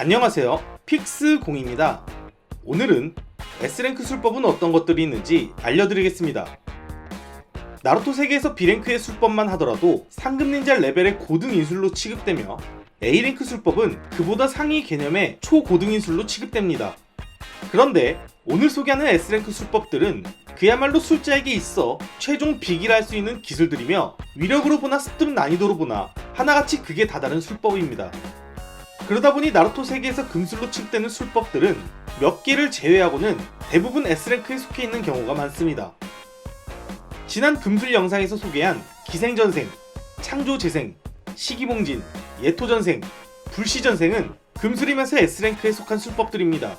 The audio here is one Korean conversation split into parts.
안녕하세요, 픽스공입니다. 오늘은 S랭크 술법은 어떤 것들이 있는지 알려드리겠습니다. 나루토 세계에서 B랭크의 술법만 하더라도 상급닌자 레벨의 고등 인술로 취급되며 A랭크 술법은 그보다 상위 개념의 초고등 인술로 취급됩니다. 그런데 오늘 소개하는 S랭크 술법들은 그야말로 술자에게 있어 최종 비기를 할 수 있는 기술들이며 위력으로 보나 습득 난이도로 보나 하나같이 극에 다다른 술법입니다. 그러다 보니 나루토 세계에서 금술로 취급되는 술법들은 몇 개를 제외하고는 대부분 S랭크에 속해 있는 경우가 많습니다. 지난 금술 영상에서 소개한 기생전생, 창조재생, 시기봉진, 예토전생, 불시전생은 금술이면서 S랭크에 속한 술법들입니다.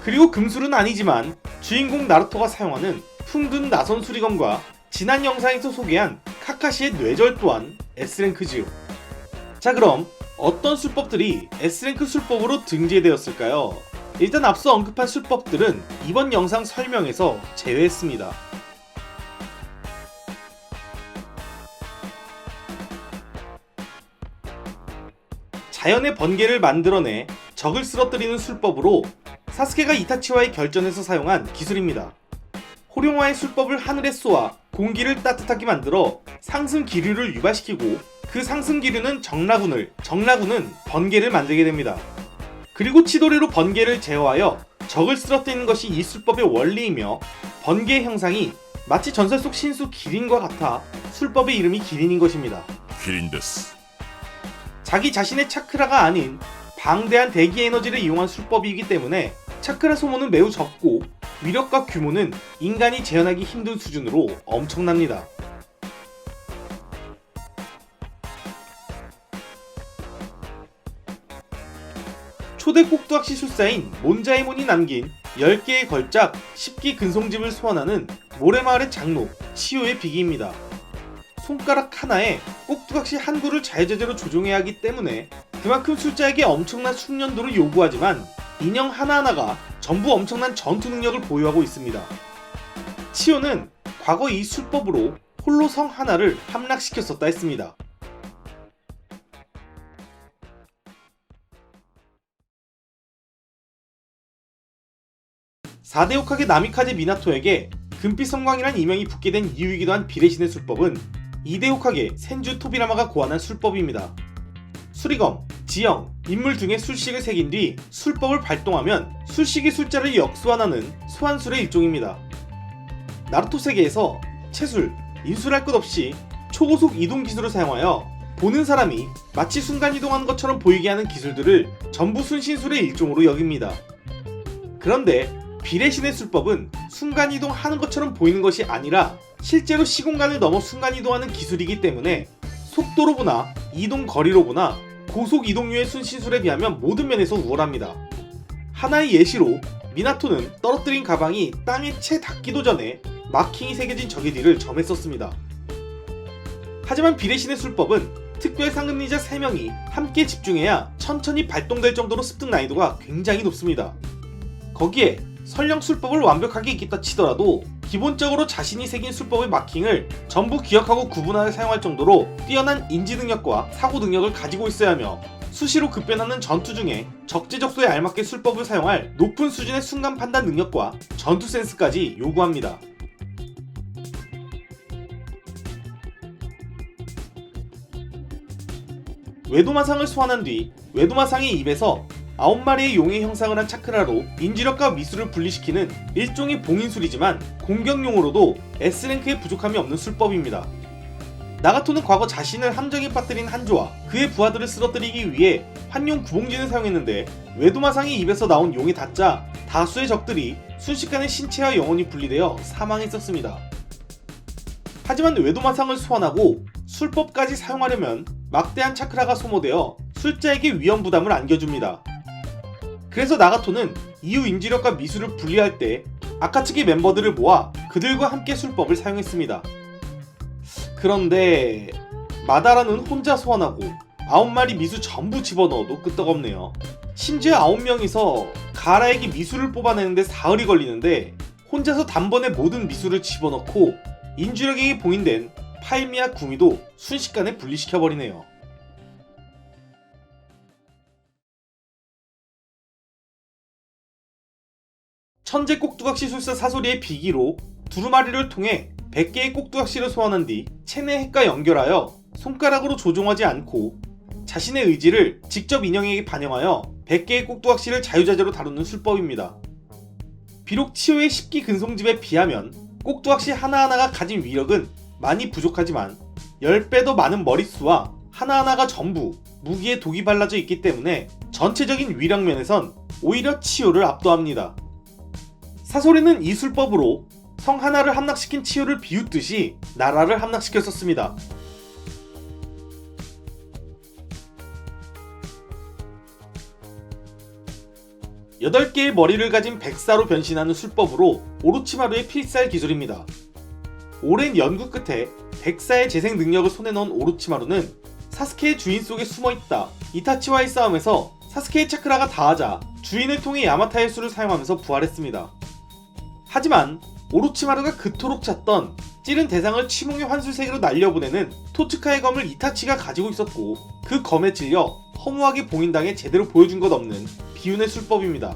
그리고 금술은 아니지만 주인공 나루토가 사용하는 풍든 나선 수리검과 지난 영상에서 소개한 카카시의 뇌절 또한 S랭크지요. 자, 그럼 어떤 술법들이 S랭크 술법으로 등재되었을까요? 일단 앞서 언급한 술법들은 이번 영상 설명에서 제외했습니다. 자연의 번개를 만들어내 적을 쓰러뜨리는 술법으로 사스케가 이타치와의 결전에서 사용한 기술입니다. 호룡화의 술법을 하늘에 쏘아 공기를 따뜻하게 만들어 상승 기류를 유발시키고 그 상승 기류는 정라군은 번개를 만들게 됩니다. 그리고 치도리로 번개를 제어하여 적을 쓰러뜨리는 것이 이 술법의 원리이며 번개의 형상이 마치 전설 속 신수 기린과 같아 술법의 이름이 기린인 것입니다. 기린 데스. 자기 자신의 차크라가 아닌 방대한 대기 에너지를 이용한 술법이기 때문에 차크라 소모는 매우 적고 위력과 규모는 인간이 재현하기 힘든 수준으로 엄청납니다. 초대 꼭두각시 술사인 몬자이몬이 남긴 10개의 걸작 10기 근송집을 소환하는 모래마을의 장로 치요의 비기입니다. 손가락 하나에 꼭두각시 한 구를 자유자재로 조종해야 하기 때문에 그만큼 술자에게 엄청난 숙련도를 요구하지만 인형 하나하나가 전부 엄청난 전투 능력을 보유하고 있습니다. 치요는 과거 이 술법으로 홀로 성 하나를 함락시켰었다 했습니다. 4대 호카게 나미카제 미나토에게 금빛 성광이란 이명이 붙게 된 이유이기도 한 비레신의 술법은 2대 호카게 센주 토비라마가 고안한 술법입니다. 수리검, 지형, 인물 등의 술식을 새긴 뒤 술법을 발동하면 술식의 숫자를 역소환하는 소환술의 일종입니다. 나루토 세계에서 채술, 인술할 것 없이 초고속 이동 기술을 사용하여 보는 사람이 마치 순간이동하는 것처럼 보이게 하는 기술들을 전부 순신술의 일종으로 여깁니다. 그런데 비레신의 술법은 순간이동 하는 것처럼 보이는 것이 아니라 실제로 시공간을 넘어 순간이동하는 기술이기 때문에 속도로 보나 이동 거리로 보나 고속 이동류의 순신술에 비하면 모든 면에서 우월합니다. 하나의 예시로 미나토는 떨어뜨린 가방이 땅에 채 닿기도 전에 마킹이 새겨진 적의 뒤를 점했었습니다. 하지만 비레신의 술법은 특별 상급닌자 3명이 함께 집중해야 천천히 발동될 정도로 습득 난이도가 굉장히 높습니다. 거기에 설령 술법을 완벽하게 익혔다 치더라도 기본적으로 자신이 새긴 술법의 마킹을 전부 기억하고 구분하여 사용할 정도로 뛰어난 인지 능력과 사고 능력을 가지고 있어야 하며 수시로 급변하는 전투 중에 적재적소에 알맞게 술법을 사용할 높은 수준의 순간 판단 능력과 전투 센스까지 요구합니다. 외도마상을 소환한 뒤 외도마상의 입에서 9마리의 용의 형상을 한 차크라로 인지력과 미술을 분리시키는 일종의 봉인술이지만 공격용으로도 S랭크에 부족함이 없는 술법입니다. 나가토는 과거 자신을 함정에 빠뜨린 한조와 그의 부하들을 쓰러뜨리기 위해 환용 구봉진을 사용했는데 외도마상의 입에서 나온 용에 닿자 다수의 적들이 순식간에 신체와 영혼이 분리되어 사망했었습니다. 하지만 외도마상을 소환하고 술법까지 사용하려면 막대한 차크라가 소모되어 술자에게 위험 부담을 안겨줍니다. 그래서 나가토는 이후 인지력과 미술을 분리할 때 아카츠키 멤버들을 모아 그들과 함께 술법을 사용했습니다. 그런데 마다라는 혼자 소환하고 9마리 미수 전부 집어넣어도 끄떡없네요. 심지어 9명이서 가라에게 미술을 뽑아내는데 사흘이 걸리는데 혼자서 단번에 모든 미술을 집어넣고 인지력에게 봉인된 파일미와 구미도 순식간에 분리시켜버리네요. 천재 꼭두각시 술사 사소리의 비기로 두루마리를 통해 100개의 꼭두각시를 소환한 뒤 체내 핵과 연결하여 손가락으로 조종하지 않고 자신의 의지를 직접 인형에게 반영하여 100개의 꼭두각시를 자유자재로 다루는 술법입니다. 비록 치오의 10기 근송집에 비하면 꼭두각시 하나하나가 가진 위력은 많이 부족하지만 10배 더 많은 머릿수와 하나하나가 전부 무기에 독이 발라져 있기 때문에 전체적인 위력면에선 오히려 치오를 압도합니다. 사소리는 이 술법으로 성 하나를 함락시킨 치오를 비웃듯이 나라를 함락시켰었습니다. 여덟 개의 머리를 가진 백사로 변신하는 술법으로 오로치마루의 필살 기술입니다. 오랜 연구 끝에 백사의 재생 능력을 손에 넣은 오로치마루는 사스케의 주인 속에 숨어있다 이타치와의 싸움에서 사스케의 차크라가 다하자 주인을 통해 야마타의 수를 사용하면서 부활했습니다. 하지만 오로치마루가 그토록 찾던 찌른 대상을 치몽의 환술세계로 날려보내는 토츠카의 검을 이타치가 가지고 있었고 그 검에 찔려 허무하게 봉인당해 제대로 보여준 것 없는 비운의 술법입니다.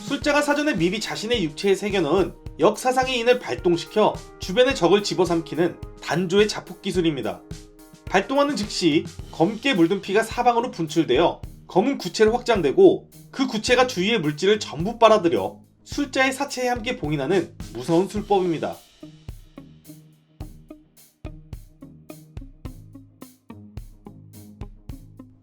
술자가 사전에 미리 자신의 육체에 새겨넣은 역사상의 인을 발동시켜 주변의 적을 집어삼키는 단조의 자폭 기술입니다. 발동하는 즉시 검게 물든 피가 사방으로 분출되어 검은 구체로 확장되고 그 구체가 주위의 물질을 전부 빨아들여 술자의 사체에 함께 봉인하는 무서운 술법입니다.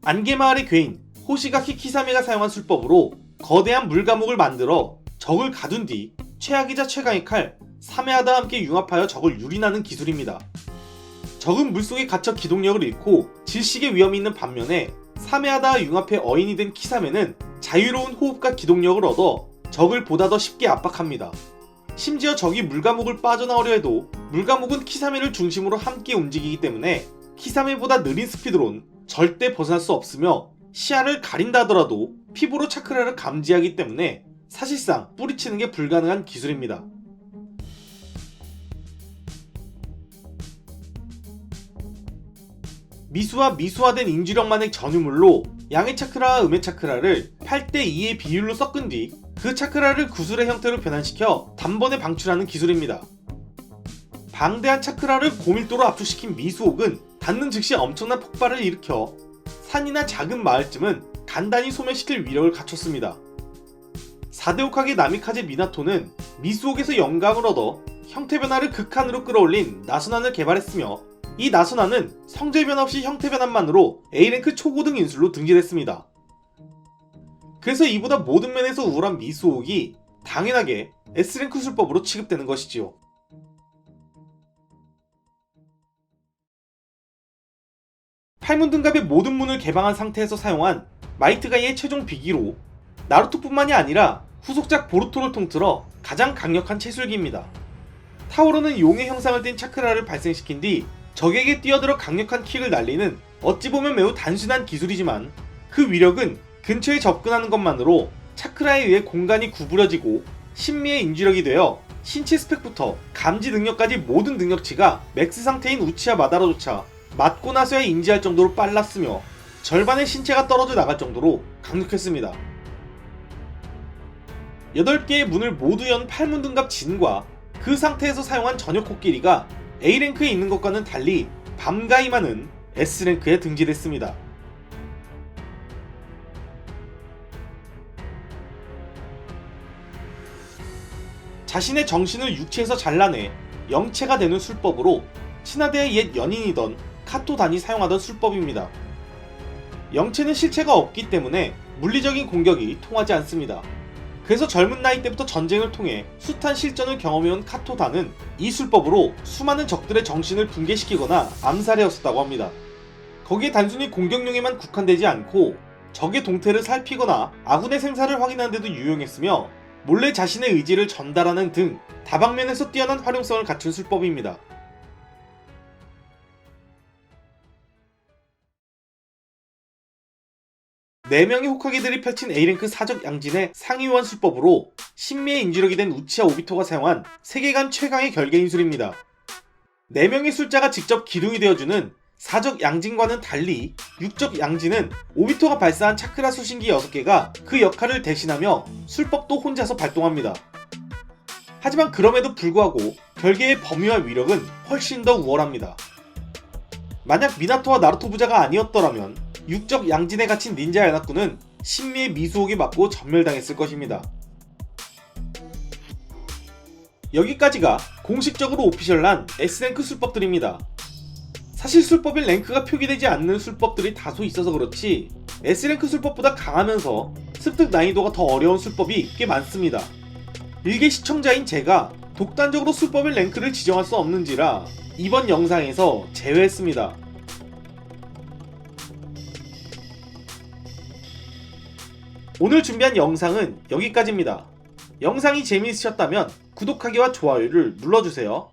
안개마을의 괴인 호시가키 키사메가 사용한 술법으로 거대한 물감옥을 만들어 적을 가둔 뒤 최악이자 최강의 칼 사메하다와 함께 융합하여 적을 유린하는 기술입니다. 적은 물속에 갇혀 기동력을 잃고 질식의 위험이 있는 반면에 사메하다와 융합해 어인이 된 키사메는 자유로운 호흡과 기동력을 얻어 적을 보다 더 쉽게 압박합니다. 심지어 적이 물감옥을 빠져나오려 해도 물감옥은 키사메를 중심으로 함께 움직이기 때문에 키사메보다 느린 스피드로는 절대 벗어날 수 없으며 시야를 가린다 하더라도 피부로 차크라를 감지하기 때문에 사실상 뿌리치는 게 불가능한 기술입니다. 미수와 미수화된 인지력만의 전유물로 양의 차크라와 음의 차크라를 8대2의 비율로 섞은 뒤 그 차크라를 구슬의 형태로 변환시켜 단번에 방출하는 기술입니다. 방대한 차크라를 고밀도로 압축시킨 미수옥은 닿는 즉시 엄청난 폭발을 일으켜 산이나 작은 마을쯤은 간단히 소멸시킬 위력을 갖췄습니다. 4대 옥학의 나미카제 미나토는 미수옥에서 영감을 얻어 형태 변화를 극한으로 끌어올린 나선안을 개발했으며 이 나선안은 성질 변화 없이 형태 변환만으로 A랭크 초고등 인술로 등재됐습니다. 그래서 이보다 모든 면에서 우월한 미수옥이 당연하게 S랭크 술법으로 취급되는 것이지요. 팔문등갑의 모든 문을 개방한 상태에서 사용한 마이트가이의 최종 비기로 나루토뿐만이 아니라 후속작 보루토를 통틀어 가장 강력한 채술기입니다. 타오르는 용의 형상을 띤 차크라를 발생시킨 뒤 적에게 뛰어들어 강력한 킥을 날리는 어찌 보면 매우 단순한 기술이지만 그 위력은 근처에 접근하는 것만으로 차크라에 의해 공간이 구부려지고 신미의 인지력이 되어 신체 스펙부터 감지 능력까지 모든 능력치가 맥스 상태인 우치와 마다라조차 맞고 나서야 인지할 정도로 빨랐으며 절반의 신체가 떨어져 나갈 정도로 강력했습니다. 8개의 문을 모두 연 8문등갑 진과 그 상태에서 사용한 전역 코끼리가 A랭크에 있는 것과는 달리 밤가이마는 S랭크에 등재됐습니다. 자신의 정신을 육체에서 잘라내 영체가 되는 술법으로 친화대의 옛 연인이던 카토단이 사용하던 술법입니다. 영체는 실체가 없기 때문에 물리적인 공격이 통하지 않습니다. 그래서 젊은 나이 때부터 전쟁을 통해 숱한 실전을 경험해온 카토단은 이 술법으로 수많은 적들의 정신을 붕괴시키거나 암살해왔었다고 합니다. 거기에 단순히 공격용에만 국한되지 않고 적의 동태를 살피거나 아군의 생사를 확인하는 데도 유용했으며 몰래 자신의 의지를 전달하는 등 다방면에서 뛰어난 활용성을 갖춘 술법입니다. 네 명의 호카게들이 펼친 A랭크 사적 양진의 상위원 술법으로 신미의 인지력이 된 우치와 오비토가 사용한 세계관 최강의 결계인술입니다. 4명의 술자가 직접 기둥이 되어주는 사적 양진과는 달리 육적 양진은 오비토가 발사한 차크라 수신기 6개가 그 역할을 대신하며 술법도 혼자서 발동합니다. 하지만 그럼에도 불구하고 별개의 범위와 위력은 훨씬 더 우월합니다. 만약 미나토와 나루토 부자가 아니었더라면 육적 양진에 갇힌 닌자 야나쿠는 신미의 미수옥에 맞고 전멸당했을 것입니다. 여기까지가 공식적으로 오피셜한 S랭크 술법들입니다. 사실 술법의 랭크가 표기되지 않는 술법들이 다소 있어서 그렇지 S랭크 술법보다 강하면서 습득 난이도가 더 어려운 술법이 꽤 많습니다. 일개 시청자인 제가 독단적으로 술법의 랭크를 지정할 수 없는지라 이번 영상에서 제외했습니다. 오늘 준비한 영상은 여기까지입니다. 영상이 재미있으셨다면 구독하기와 좋아요를 눌러주세요.